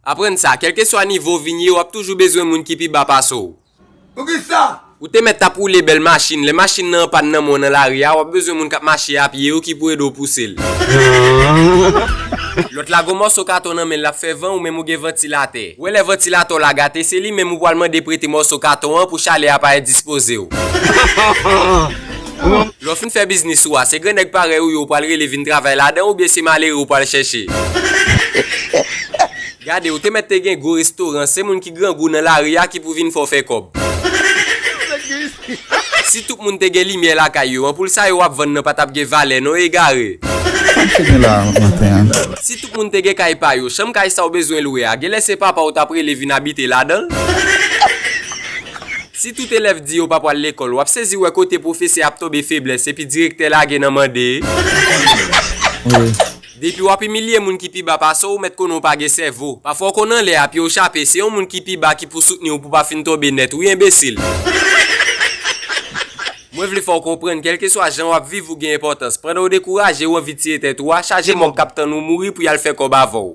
Apprendre ça, quel que soit niveau vigné, ou a toujours besoin de moun qui pi ba passo. Pour qui ça? Ou te mettre pour les belles machines, les machines nan pas nan mon dans la ria, ou a besoin moun k'ap marcher à pied ou qui pourrait do pousser. L'autre la gomme so carton nan men la fait vent ou même ou gen ventilateur. Ou les ventilateur la gâté, c'est lui même ou pour demander prêter morceau carton pour chaler à pas disposer ou. L'on fin fait business ou c'est grand nèg pareil ou yo pour aller vinn travail là-dedans ou bien c'est malheureux ou pour aller chercher. Regardez, ou te mette gen go restaurant, c'est moun qui grand goût dans la ria qui pour vinn faut faire cob. Si tout moun te gen lumière la caillou, pour ça yo ap vendre pas tap gen valet non égaré. Si tout moun te gen kay pa yo, chambre kay sa ou besoin louer, gen laisse papa ou t'a prele vinn habiter là-dedans. Si tout élève dit ou pas pour l'école, ou ap saisi ou côté professeur ap tomber faiblesse et puis directeur la gen nan mande. Depuis ou ap humilier moun ki pi ba passo ou met konon pa gen cerveau. Parfois konon le ap yo chapé, c'est un moun ki pi ba qui pour soutenir ou pour pas fin tomber net ou imbécile. Moi vle faut comprendre quel que soit gens ou vivre ou gen importance. Prendre ou décourager ou envie tirer tête ou charger mon capitaine ou mourir pour y aller faire comme avant.